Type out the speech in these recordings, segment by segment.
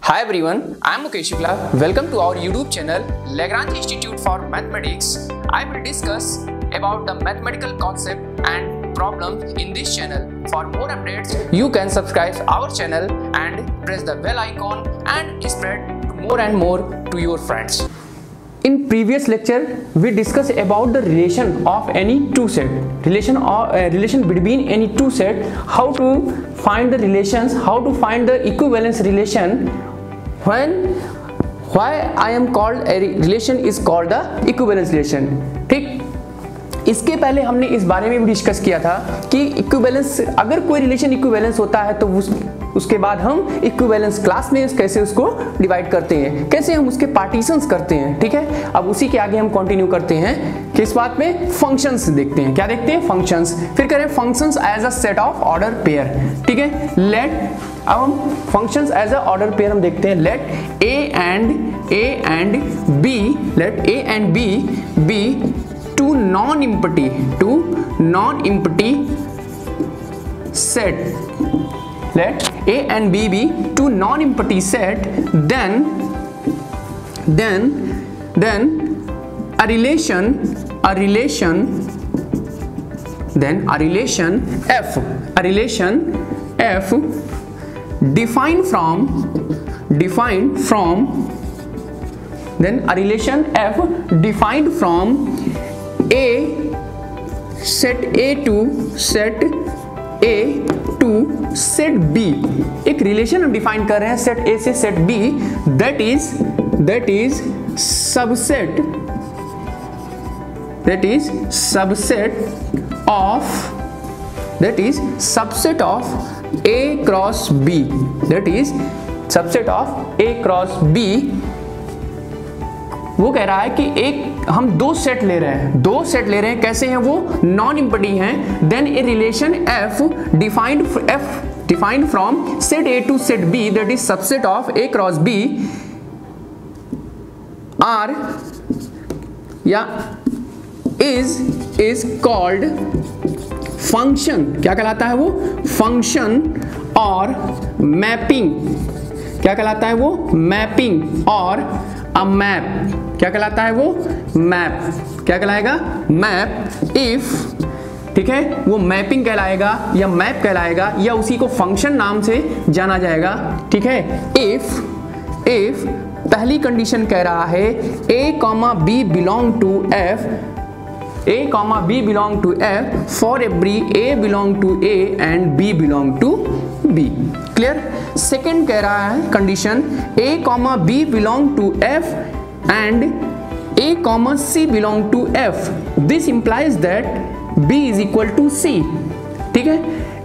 Hi everyone, I am Mukesh Shukla. Welcome to our YouTube channel Lagrange Institute for Mathematics. I will discuss about the mathematical concept and problems in this channel. For more updates, you can subscribe our channel and press the bell icon and spread more and more to your friends. In previous lecture, we discussed about the relation of any two set, relation between any two set, how to find the relations, how to find the equivalence relation. Why I am called a relation is called the equivalence relation. ठीक, इसके पहले हमने इस बारे में भी discuss किया था कि इक्विवेलेंस, अगर कोई रिलेशन इक्विवेलेंस होता है तो उसके बाद हम इक्विवेलेंस क्लास में कैसे उसको डिवाइड करते हैं, कैसे हम उसके पार्टीशंस करते हैं. ठीक है, अब उसी के आगे हम कंटिन्यू करते हैं. किस बात में? फंक्शंस देखते हैं. क्या देखते हैं? फंक्शंस. फिर करें functions as a set of order pair. ठीक है, लेट, अब हम functions as a order pair हम देखते हैं. Let A and B, let A and B be two non-empty set. Let A and B be two non-empty set. Then a relation F defined from A set A to set B. एक relation हम define कर रहे हैं set A से set B, that is subset of A cross B. That is subset of A cross B. वो कह रहा है कि एक हम दो सेट ले रहे हैं. कैसे हैं वो? नॉन इम्पटी हैं. Then a relation F defined from set A to set B, that is subset of A cross B, are या इज कॉल्ड फंक्शन. क्या कहलाता है वो? फंक्शन और मैपिंग. क्या कहलाता है वो? मैपिंग और अ मैप. क्या कहलाता है वो? मैप. क्या कहलाएगा? मैप. इफ, ठीक है, वो मैपिंग कहलाएगा या मैप कहलाएगा या उसी को फंक्शन नाम से जाना जाएगा. ठीक है, इफ पहली कंडीशन कह रहा है A, B belong to F, A, B belong to F for every A belong to A and B belong to B. Clear? Second कह रहा है condition A, B belong to F and A, C belong to F. This implies that B is equal to C. ठीक है,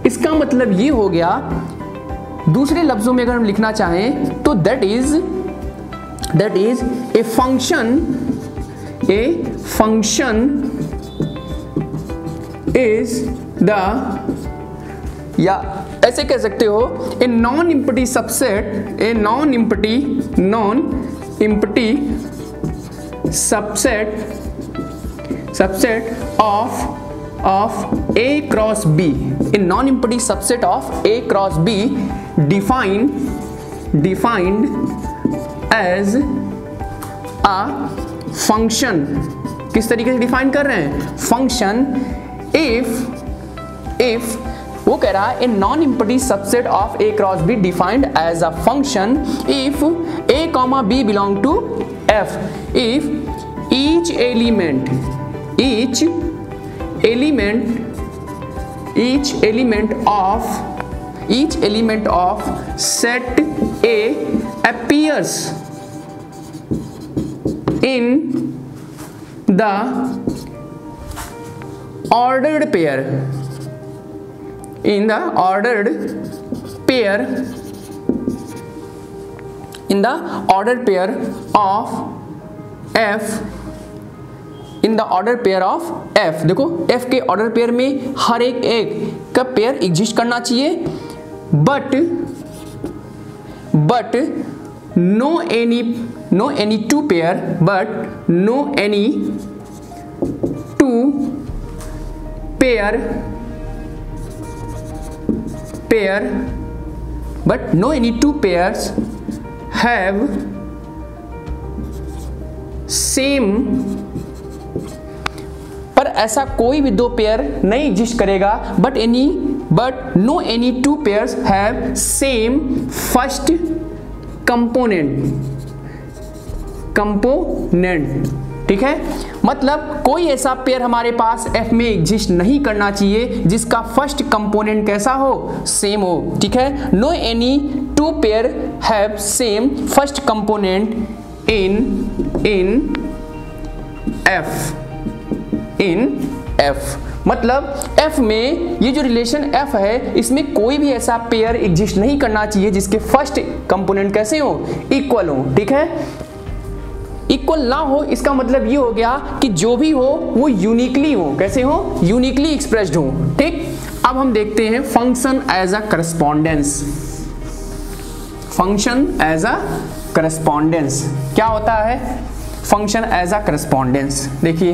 इसका मतलब ये हो गया. दूसरे लफ्जों में अगर हम लिखना चाहें तो that is a function is the, या ऐसे कह सकते हो, a non-empty subset of A cross B. A non-empty subset of A cross B defined as a function. किस तरीके से डिफाइन कर रहे हैं? फंक्शन. if वो कह रहा है a non-empty subset of A cross B defined as a function if A, B belong to F. If each element of set A appears in the ordered pair of F. देखो F के order pair में हर एक का pair exist करना चाहिए, but no any two pair, but no any two pair but no any two pairs have same, पर ऐसा कोई भी दो पेयर नहीं एग्जिस्ट करेगा, but no any two pairs have same first component. ठीक है, मतलब कोई ऐसा पेयर हमारे पास f में एग्जिस्ट नहीं करना चाहिए जिसका फर्स्ट कंपोनेंट कैसा हो, सेम हो। ठीक है, no any two pair have same first component in f। मतलब f में ये जो रिलेशन f है, इसमें कोई भी ऐसा पेयर एग्जिस्ट नहीं करना चाहिए जिसके फर्स्ट कंपोनेंट कैसे हो, इक्वल हो। ठीक है, इक्वल ना हो इसका मतलब ये हो गया कि जो भी हो वो यूनिकली हो, कैसे हो, यूनिकली एक्सप्रेस्ड हो। ठीक, अब हम देखते हैं function as a correspondence. Function as a correspondence क्या होता है? फंक्शन एज अ करस्पॉन्डेंस, देखिए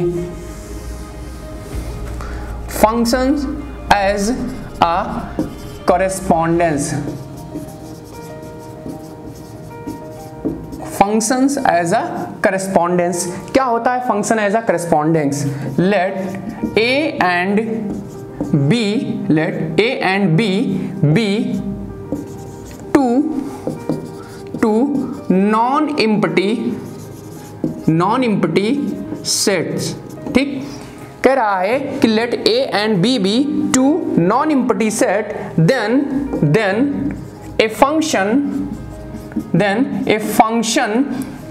function as a correspondence, functions as a correspondence क्या होता है? Function as a correspondence, let A and B be two non empty sets. ठीक, कह रहा है कि let A and B be two non empty set, then a function,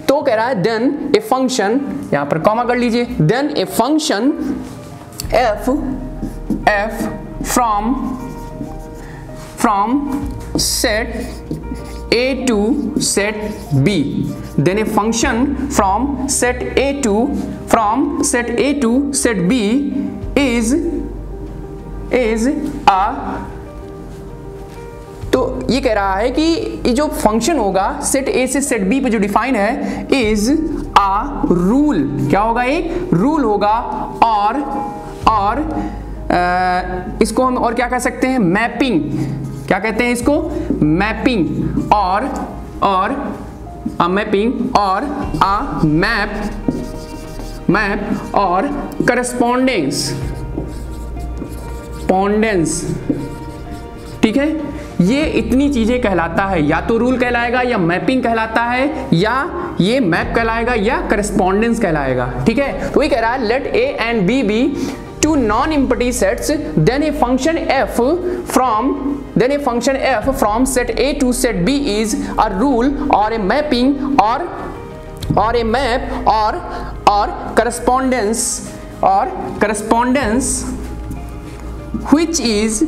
तो कह रहा है देन ए फंक्शन, यहां पर कॉमा कर लीजिए, then a function f from set A to set B, then a function from set A to set B is a, तो ये कह रहा है कि ये जो फंक्शन होगा सेट A से सेट B पे जो डिफाइन है इज आ रूल, क्या होगा? एक रूल होगा, और इसको हम और क्या कह सकते हैं? मैपिंग, क्या कहते हैं इसको? मैपिंग, और मैपिंग और मैप और करस्पॉन्डेंस। ठीक है, ये इतनी चीजें कहलाता है, या तो रूल कहलाएगा, या मैपिंग कहलाता है, या ये मैप कहलाएगा, या करस्पॉन्डेंस कहलाएगा। ठीक है, तो ये कह रहा है let A and B be two non-empty sets, then a function f from set A to set B is a rule or a mapping or a map or correspondence which is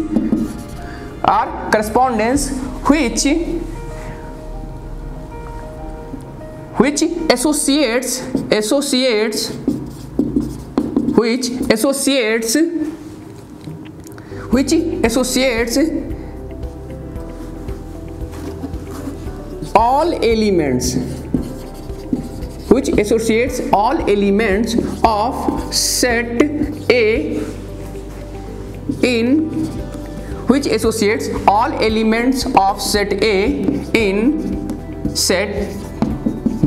which associates all elements of set A in set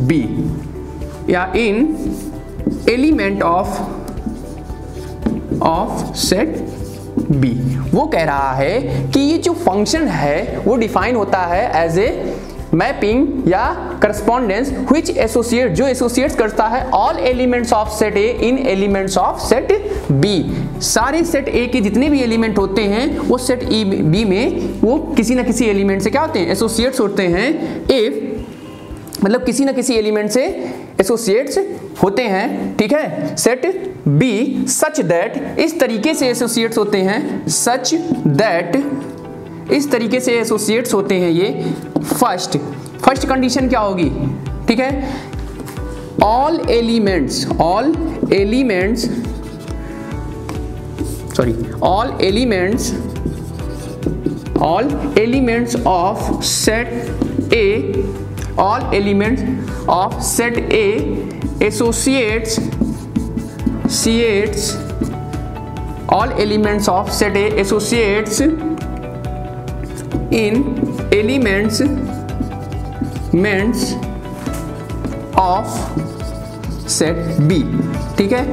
B, या in element of set B। वो कह रहा है कि ये जो function है वो डिफाइन होता है एज ए मैपिंग या करस्पॉन्डेंस which associate, जो एसोसिएट्स करता है all elements of set A in elements of set B। सारे सेट A के जितने भी एलिमेंट होते हैं वो सेट B में वो किसी ना किसी एलिमेंट से क्या होते हैं? एसोसिएट्स होते हैं। इफ मतलब किसी ना किसी एलिमेंट से एसोसिएट्स होते हैं। ठीक है, सेट B सच दैट, इस तरीके से एसोसिएट्स होते हैं, सच दैट, इस तरीके से एसोसिएट्स होते हैं ये। फर्स्ट कंडीशन क्या होगी? ठीक है, all elements of set A, all elements of set A associates all elements of set A associates in elements elements of set B. ठीक है,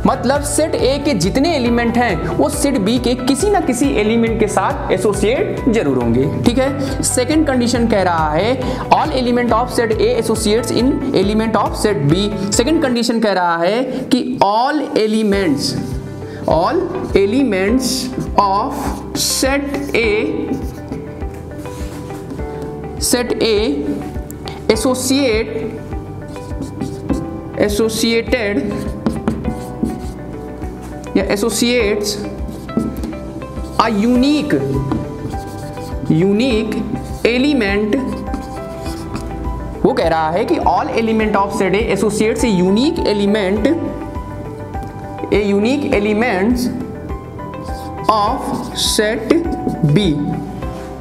मतलब सेट ए के जितने एलिमेंट हैं वो सेट बी के किसी ना किसी एलिमेंट के साथ एसोसिएट जरूर होंगे। ठीक है, सेकंड कंडीशन कह रहा है all element of set A associates in element of set B. Second condition कह रहा है कि all elements of set A associated या associates a unique element। वो कह रहा है कि all element of set A associates a unique elements of set B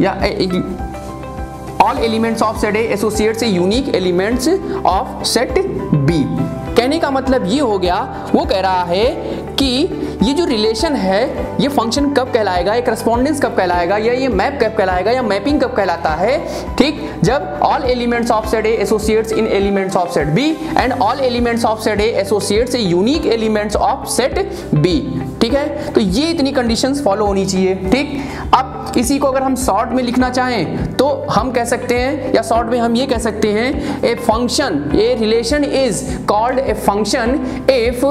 या all elements of set A associates a unique elements of set B। कहने का मतलब ये हो गया, वो कह रहा है कि ये जो रिलेशन है ये फंक्शन कब कहलाएगा, ये करस्पॉन्डेंस कब कहलाएगा, या ये मैप कब कहलाएगा, या मैपिंग कब कहलाता है। ठीक, जब all elements of set A associates in elements of set B and all elements of set A associates unique elements of set B. ठीक है, तो ये इतनी कंडीशंस फॉलो होनी चाहिए। ठीक, अब इसी को अगर हम शॉर्ट में लिखना चाहें तो हम कह सकते हैं, या शॉर्ट में हम ये कह सकते हैं, a function, a relation is called a function if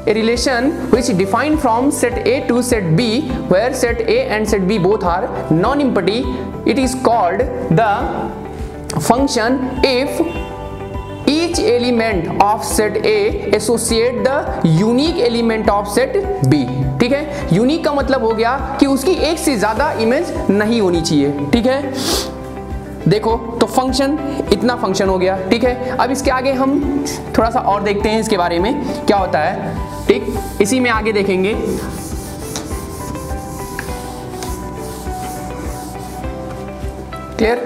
a relation which defined from set A to set B where set A and set B both are non-empty, it is called the function if each element of set A associate the unique element of set B। ठीक है, unique का मतलब हो गया कि उसकी एक से ज्यादा इमेज नहीं होनी चाहिए। ठीक है, देखो तो फंक्शन, इतना फंक्शन हो गया। ठीक है, अब इसके आगे हम थोड़ा सा और देखते हैं इसके बारे में क्या होता है। ठीक, इसी में आगे देखेंगे। क्लियर?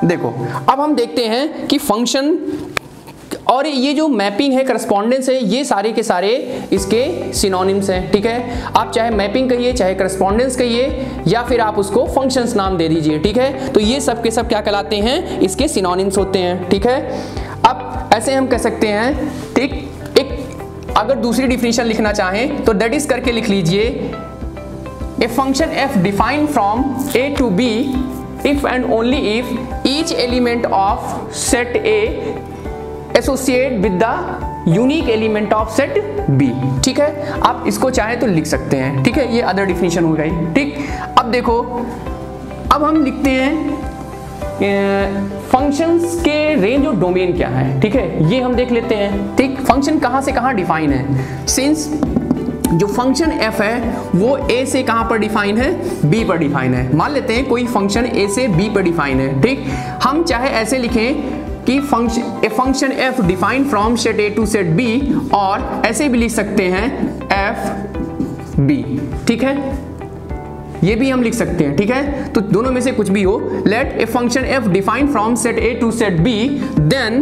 देखो अब हम देखते हैं कि फंक्शन और ये जो मैपिंग है, करस्पॉन्डेंस है, ये सारे के सारे इसके सिनोनिम्स हैं। ठीक है, आप चाहे मैपिंग कहिए, चाहे करस्पॉन्डेंस कहिए, या फिर आप उसको फंक्शंस नाम दे दीजिए। ठीक है, तो ये सब के सब क्या कहलाते हैं, इसके सिनोनिम्स होते हैं। ठीक है, अब ऐसे हम कह सकते हैं, ठीक, एक अगर दूसरी डिफिनीशन लिखना चाहें तो दैट इज करके लिख लीजिए, a function F defined from A to B if and only if each element of set A associate with the unique element of set B. ठीक है, आप इसको चाहे तो लिख सकते हैं। ठीक है, ये अदर डिफिनीशन हो गई। ठीक, अब देखो, अब हम लिखते हैं फंक्शंस के रेंज और डोमेन क्या है। ठीक है, ये हम देख लेते हैं। ठीक, फंक्शन कहाँ से कहाँ डिफाइन है। सिंस जो फंक्शन f है वो a से कहाँ पर डिफाइन है, b पर डिफाइन है। मान लेते हैं कोई फंक्शन a से b पर डिफाइन है। ठीक, हम चाहे ऐसे लिखें कि function f defined from set a to set b, और ऐसे भी लिख सकते हैं f b। ठीक है, ये भी हम लिख सकते हैं। ठीक है, तो दोनों में से कुछ भी हो, let a function f defined from set a to set b, then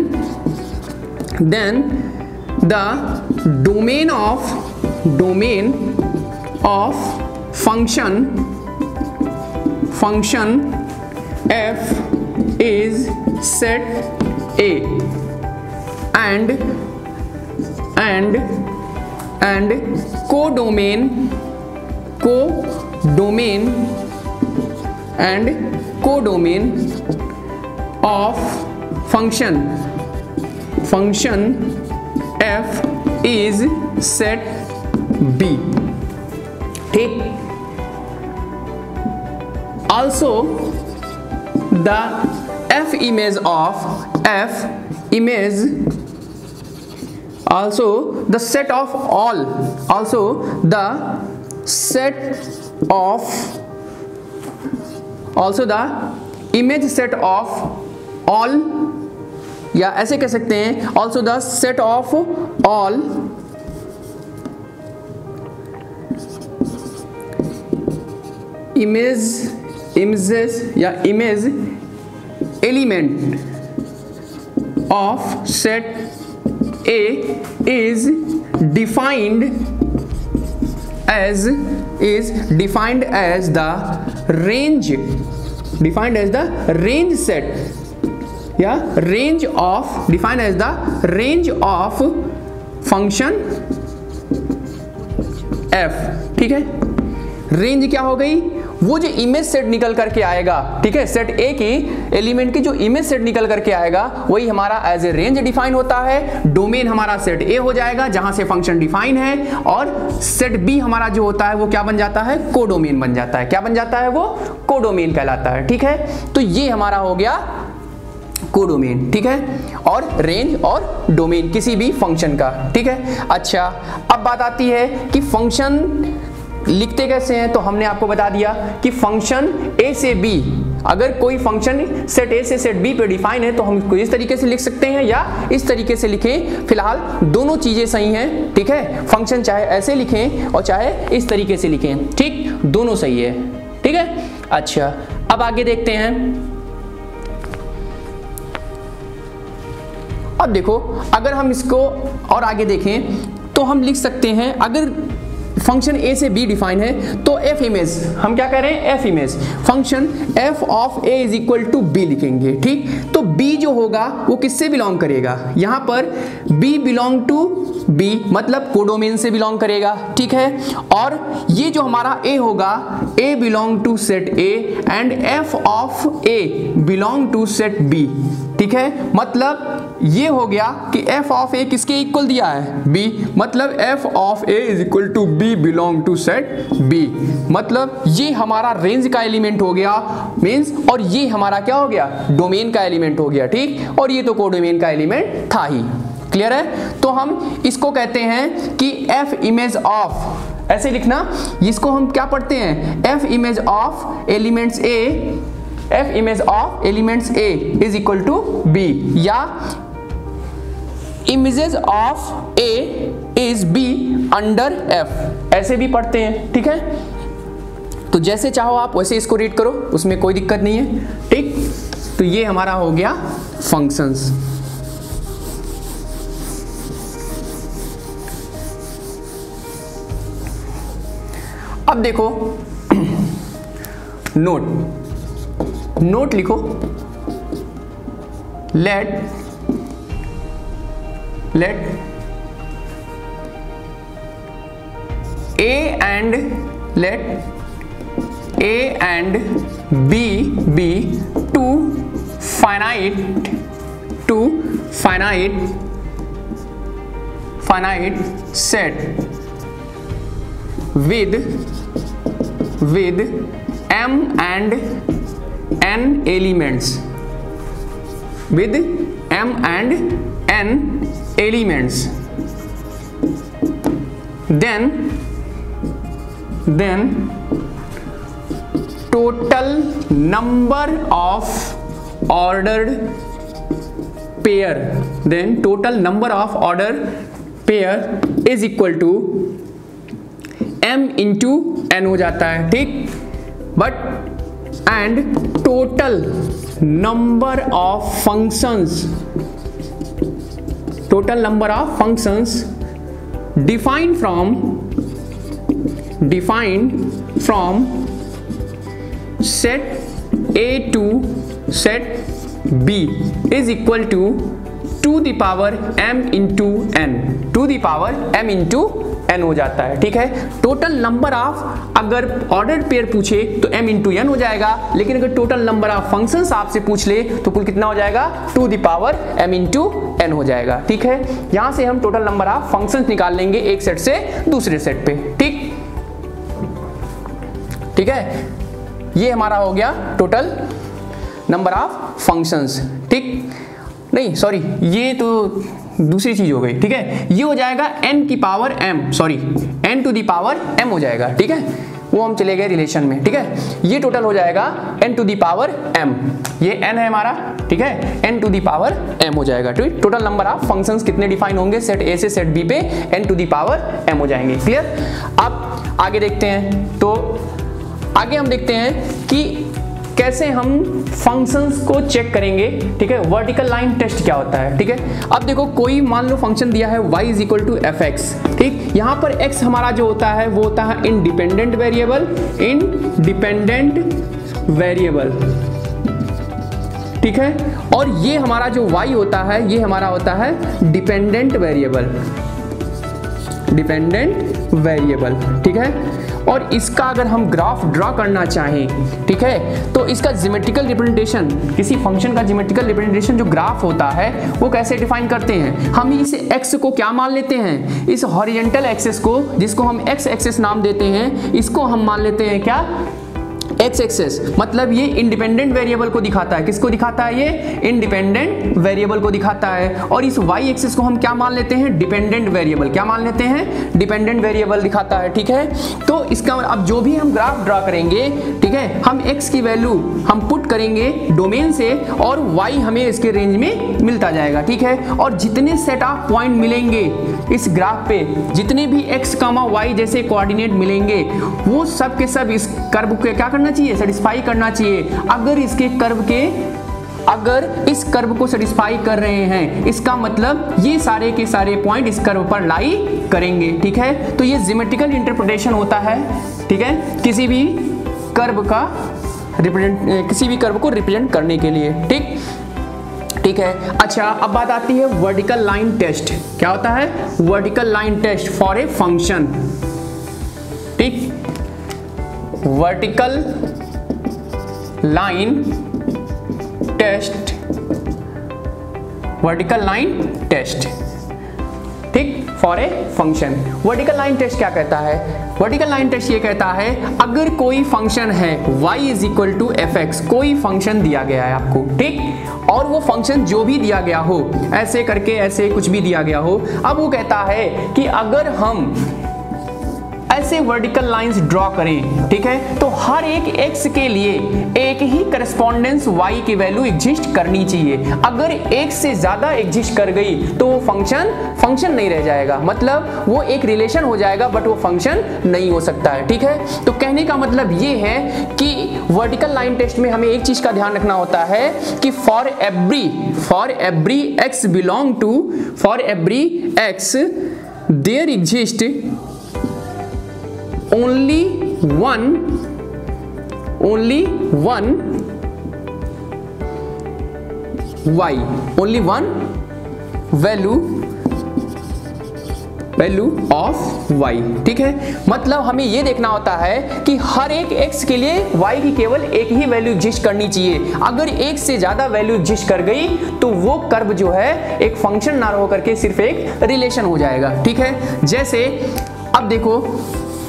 the domain of function f is set A and codomain of function f is set B। ठीक, also the f image also the set of all, also the image set of all, या ऐसे कह सकते हैं also the set of all images या image element of set A is defined as the range set या range of, define as the range of function f। ठीक है, range क्या हो गई, वो जो इमेज सेट निकल करके आएगा, ठीक है, सेट ए की एलिमेंट की जो इमेज सेट निकल करके आएगा वही हमारा एज ए रेंज डिफाइन होता है। डोमेन हमारा सेट ए हो जाएगा जहां से फंक्शन डिफाइन है, और सेट बी हमारा जो होता है वो क्या बन जाता है, कोडोमेन बन जाता है। क्या बन जाता है, वो कोडोमेन कहलाता है। ठीक है, तो ये हमारा हो गया कोडोमेन। ठीक है, और रेंज और डोमेन किसी भी फंक्शन का। ठीक है, अच्छा अब बात आती है कि फंक्शन लिखते कैसे हैं। तो हमने आपको बता दिया कि फंक्शन ए से बी, अगर कोई फंक्शन सेट ए से सेट बी पे डिफाइन है तो हम इसको इस तरीके से लिख सकते हैं या इस तरीके से लिखें। फिलहाल दोनों चीजें सही हैं। ठीक है, फंक्शन चाहे ऐसे लिखें और चाहे इस तरीके से लिखें, ठीक, दोनों सही है। ठीक है, अच्छा अब आगे देखते हैं। अब देखो, अगर हम इसको और आगे देखें तो हम लिख सकते हैं, अगर फंक्शन ए से बी डिफाइन है तो एफ इमेज, हम क्या कह रहे हैं, F image function F of A is equal to B लिखेंगे। ठीक, तो बी जो होगा वो किससे बिलोंग करेगा, यहां पर बी बिलोंग टू बी मतलब कोडोमेन से बिलोंग करेगा। ठीक है, और ये जो हमारा ए होगा, a belong to set a and f of a belong to set B. ठीक है, मतलब ये हो गया कि f ऑफ a किसके इक्वल दिया है, b, मतलब f of a is equal to b belong to set b, मतलब ये हमारा रेंज का एलिमेंट हो गया मींस, और ये हमारा क्या हो गया, डोमेन का एलिमेंट हो गया। ठीक, और ये तो कोडोमेन का एलिमेंट था ही। क्लियर है, तो हम इसको कहते हैं कि f इमेज ऑफ, ऐसे लिखना, इसको हम क्या पढ़ते हैं, f image of elements a, f image of elements a is equal to b, या images of a is b under f, ऐसे भी पढ़ते हैं। ठीक है, तो जैसे चाहो आप वैसे इसको रीड करो, उसमें कोई दिक्कत नहीं है। ठीक, तो ये हमारा हो गया फंक्शंस। अब देखो नोट लिखो, late A and B be two finite set with m and n elements, with m and n elements, then total number of ordered pair, then total number of ordered pair is equal to m into n हो जाता है। ठीक, but and total number of functions defined from set A to set B is equal to the power m into n, to the power m into n हो जाता है। ठीक है, total number of, अगर ऑर्डर्ड पेयर पूछे तो m into n हो जाएगा, लेकिन अगर टोटल नंबर ऑफ फंक्शंस आपसे पूछ ले तो कुल कितना हो जाएगा, to the power m into n हो जाएगा। ठीक है, यहां से हम टोटल नंबर ऑफ फंक्शंस निकाल लेंगे एक सेट से दूसरे सेट पे। ठीक है, ये हमारा हो गया टोटल नंबर ऑफ फंक्शंस। ठीक, नहीं सॉरी, ये तो दूसरी चीज हो गई। ठीक है, ये हो जाएगा n की power m, sorry n to the power m हो जाएगा। ठीक है, वो हम चले गए रिलेशन में। ठीक है, ये टोटल हो जाएगा n to the power m, ये n है हमारा। ठीक है, n to the power m हो जाएगा। ठीक, टोटल नंबर ऑफ फंक्शंस कितने डिफाइन होंगे, सेट a से सेट b पे n to the power m हो जाएंगे। क्लियर, अब आगे देखते हैं। तो आगे हम देखते हैं कि कैसे हम फंक्शंस को चेक करेंगे। ठीक है, वर्टिकल लाइन टेस्ट क्या होता है। ठीक है, अब देखो कोई मान लो फंक्शन दिया है y is equal to F X. ठीक, यहाँ पर x हमारा जो होता है वो होता है इंडिपेंडेंट वेरिएबल। ठीक है। और ये हमारा जो y होता है ये हमारा होता है डिपेंडेंट वेरिएबल, डिपेंडेंट वेरिएबल, ठीक है। और इसका अगर हम ग्राफ ड्रॉ करना चाहें, ठीक है, तो इसका ज्योमेट्रिकल रिप्रेजेंटेशन, किसी फंक्शन का ज्योमेट्रिकल रिप्रेजेंटेशन जो ग्राफ होता है वो कैसे डिफाइन करते हैं, हम इस x को क्या मान लेते हैं, इस हॉरिजॉन्टल एक्सिस को, जिसको हम x एक्सिस नाम देते हैं, इसको हम मान लेते हैं क्या, एक्स एक्सिस। मतलब ये इंडिपेंडेंट वेरिएबल को दिखाता है, किसको दिखाता है, ये इंडिपेंडेंट वेरिएबल को दिखाता है। और इस वाई एक्सिस को हम क्या मान लेते हैं, डिपेंडेंट वेरिएबल, क्या मान लेते हैं, डिपेंडेंट वेरिएबल दिखाता है, ठीक है। तो इसका अब जो भी हम ग्राफ ड्रा करेंगे, ठीक है, हम एक्स की वैल्यू हम पुट करेंगे डोमेन से और वाई हमें इसके रेंज में मिलता जाएगा, ठीक है। और जितने सेट ऑफ पॉइंट मिलेंगे इस ग्राफ पे, जितने भी एक्स कामा वाई जैसे कोऑर्डिनेट मिलेंगे, वो सब के सब इस कर्व को क्या करना चाहिए, सेटिस्फाई करना चाहिए। अगर इसके कर्व के, अगर इस कर्व को सेटिस्फाई कर रहे हैं, इसका मतलब ये सारे के सारे पॉइंट इस कर्व पर लाई करेंगे, ठीक है। तो ये ज्योमेट्रिकल इंटरप्रिटेशन होता है, ठीक है, किसी भी कर्व का किसी भी कर्व को रिप्रेजेंट करने के लिए, ठीक है। अच्छा, अब बात आती है वर्टिकल लाइन टेस्ट। क्या होता है, vertical line test for a function, ठीक, vertical line test, vertical line test, ठीक, for a function. Vertical line test क्या कहता है, वर्टिकल लाइन टेस्ट ये कहता है अगर कोई फंक्शन है y is equal to F X, कोई फंक्शन दिया गया है आपको, ठीक, और वो फंक्शन जो भी दिया गया हो, ऐसे करके ऐसे कुछ भी दिया गया हो, अब वो कहता है कि अगर हम ऐसे वर्टिकल लाइंस ड्रॉ करें, ठीक है, तो हर एक x के लिए एक ही करस्पॉन्डेंस y की वैल्यू एग्जिस्ट करनी चाहिए। अगर एक से ज्यादा एग्जिस्ट कर गई तो वो फंक्शन नहीं रह जाएगा, मतलब वो एक रिलेशन हो जाएगा बट वो फंक्शन नहीं हो सकता है, ठीक है। तो कहने का मतलब ये है कि वर्टिकल लाइन टेस्ट में हमें एक चीज का ध्यान रखना होता है कि for every x belong to, for every x there exist only one y, only one value of y, ठीक है। मतलब हमें यह देखना होता है कि हर एक x के लिए y की केवल एक ही वैल्यू एग्जिस्ट करनी चाहिए। अगर एक से ज्यादा वैल्यू एग्जिस्ट कर गई तो वो कर्व जो है एक फंक्शन ना होकर के सिर्फ एक रिलेशन हो जाएगा, ठीक है। जैसे अब देखो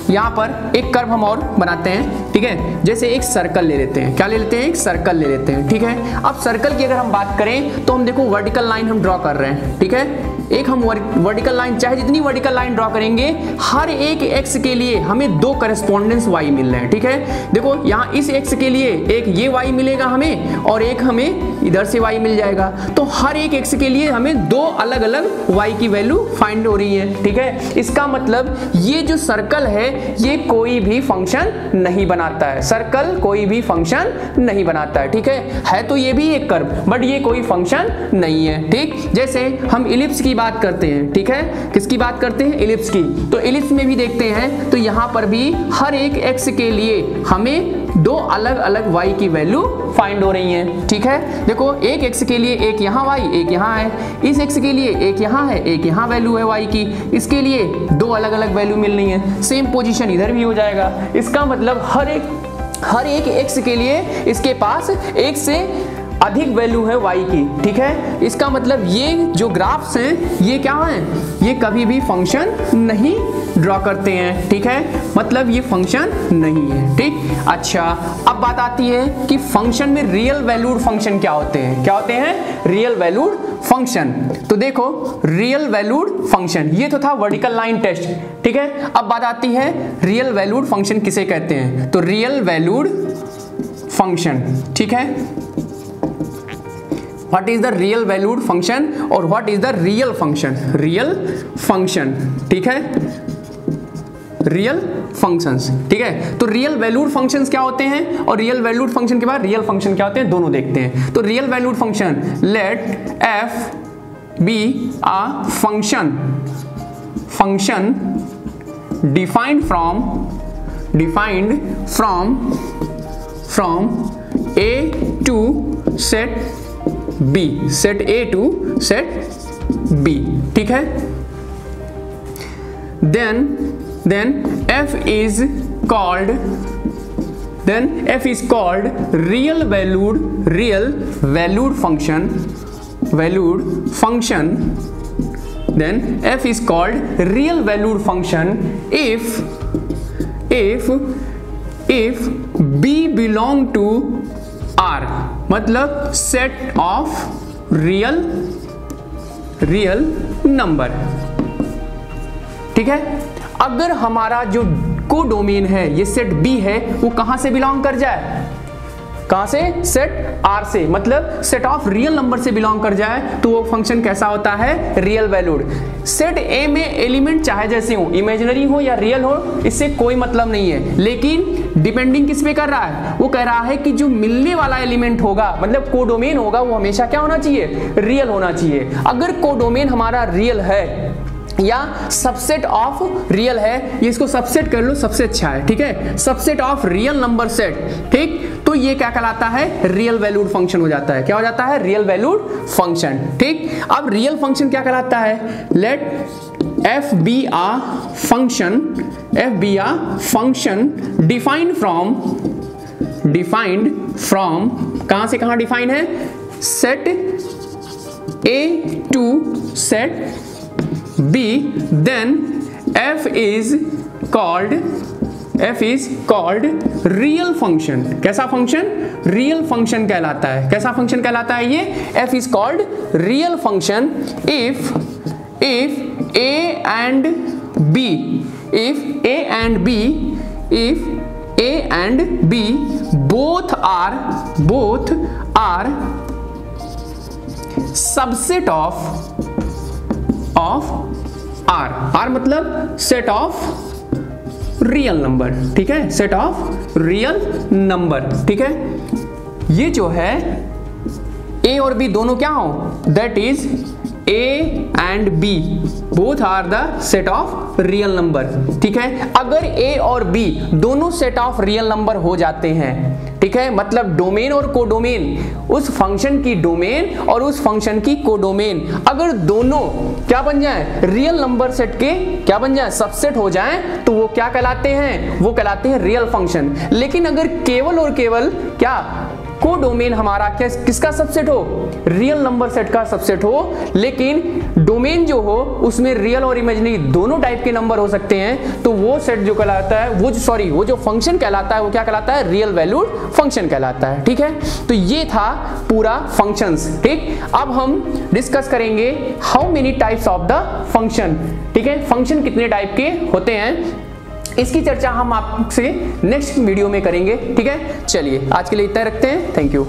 यहाँ पर एक कर्व हम और बनाते हैं, ठीक है। जैसे एक सर्कल ले लेते हैं, क्या ले लेते हैं, एक सर्कल ले लेते हैं, ठीक है। अब सर्कल की अगर हम बात करें तो हम देखो वर्टिकल लाइन हम ड्रॉ कर रहे हैं, ठीक है। एक हम वर्टिकल लाइन, चाहे जितनी वर्टिकल लाइन ड्रॉ करेंगे, हर एक एक्स के लिए हमें दो करस्पॉन्डेंस वाई मिल रहे हैं, ठीक है। देखो यहाँ इस एक्स के लिए एक ये वाई मिलेगा हमें और एक हमें इधर से वाई मिल जाएगा, तो हर एक एक्स के लिए हमें दो अलग अलग वाई की वैल्यू फाइंड हो रही है, ठीक है। इसका मतलब ये जो सर्कल है ये कोई भी फंक्शन नहीं बनाता है, सर्कल कोई भी फंक्शन नहीं बनाता है, ठीक है तो ये भी एक कर्व बट ये कोई फंक्शन नहीं है, ठीक। जैसे हम इलिप्स की बात करते हैं, ठीक है, किसकी बात करते हैं, इलिप्स की। तो इलिप्स में भी देखते हैं तो यहाँ पर भी हर एक एक्स के लिए हमें दो अलग अलग y की वैल्यू फाइंड हो रही हैं, ठीक है। देखो एक x के लिए एक यहाँ y, एक यहाँ है, इस x के लिए एक यहाँ है, एक यहाँ वैल्यू है y की, इसके लिए दो अलग अलग वैल्यू मिल रही है, सेम पोजीशन इधर भी हो जाएगा। इसका मतलब हर एक x के लिए इसके पास एक से अधिक वैल्यू है y की, ठीक है। इसका मतलब ये जो ग्राफ्स हैं ये क्या हैं, ये कभी भी फंक्शन नहीं ड्रॉ करते हैं, ठीक है, मतलब ये फंक्शन नहीं है, ठीक। अच्छा, अब बात आती है कि फंक्शन में रियल वैल्यूड फंक्शन क्या होते हैं, क्या होते हैं, रियल वैल्यूड फंक्शन। तो देखो रियल वैल्यूड फंक्शन, ये तो था वर्टिकल लाइन टेस्ट, ठीक है। अब बात आती है रियल वैल्यूड फंक्शन किसे कहते हैं, तो रियल वैल्यूड फंक्शन, ठीक है। What is the real valued function और what is the real function, real function, ठीक है, रियल फंक्शंस, ठीक है। तो रियल वैल्यूड फंक्शंस क्या होते हैं और रियल वैल्यूड फंक्शन के बाद रियल फंक्शन क्या होते हैं, दोनों देखते हैं। तो real valued function, let f be a function defined from a to set B, set A to set B, ठीक है। then f is called real valued function, then f is called real valued function if b belong to R, मतलब set of real number, ठीक है। अगर हमारा जो codomain है ये सेट बी है, वो कहां से बिलोंग कर जाए, कहां से, सेट आर से, मतलब सेट ऑफ रियल नंबर से बिलोंग कर जाए, तो वो फंक्शन कैसा होता है, रियल वैल्यूड। सेट ए में एलिमेंट चाहे जैसे हो, इमेजिनरी हो या रियल हो, इससे कोई मतलब नहीं है, लेकिन डिपेंडिंग किस पे कर रहा है, वो कह रहा है कि जो मिलने वाला एलिमेंट होगा, मतलब कोडोमेन होगा, वो हमेशा क्या होना चाहिए, रियल होना चाहिए। अगर कोडोमेन हमारा रियल है या सबसेट ऑफ रियल है, ये इसको सबसेट कर लो, सबसे अच्छा है, ठीक है, subset of real number set, ठीक, तो ये क्या कहलाता है, रियल वैल्यूड फंक्शन हो जाता है। क्या हो जाता है, रियल वैल्यूड फंक्शन, ठीक। अब रियल फंक्शन क्या कहलाता है, let F be a function defined from कहां से कहां डिफाइन है, set A to set B, then f is called real function। कैसा फंक्शन, रियल फंक्शन कहलाता है। कैसा फंक्शन कहलाता है ये, f is called real function if a and b both are subset of R मतलब सेट ऑफ रियल नंबर, ठीक है, सेट ऑफ रियल नंबर, ठीक है। ये जो है ए और बी दोनों क्या हो, that is A and B both are the set of real number, ठीक है। अगर ए और बी दोनों सेट ऑफ रियल नंबर हो जाते हैं, ठीक है, मतलब डोमेन और कोडोमेन, उस फंक्शन की डोमेन और उस फंक्शन की कोडोमेन अगर दोनों क्या बन जाए, रियल नंबर सेट के क्या बन जाए, सबसेट हो जाएं, तो वो क्या कहलाते हैं, वो कहलाते हैं रियल फंक्शन। लेकिन अगर केवल और केवल क्या, कोडोमेन हमारा किसका सबसेट हो, रियल नंबर सेट का सबसेट हो, लेकिन डोमेन जो हो उसमें रियल और इमेजिनरी दोनों टाइप के नंबर हो सकते हैं, तो वो सेट जो कहलाता है, वो जो फंक्शन कहलाता है, वो क्या कहलाता है, रियल वैल्यूड फंक्शन कहलाता है, ठीक है। तो ये था पूरा फंक्शंस, ठीक। अब हम डिस्कस करेंगे how many types of the function, ठीक है, फंक्शन कितने टाइप के होते हैं, इसकी चर्चा हम आपसे नेक्स्ट वीडियो में करेंगे, ठीक है। चलिए आज के लिए इतना रखते हैं, थैंक यू।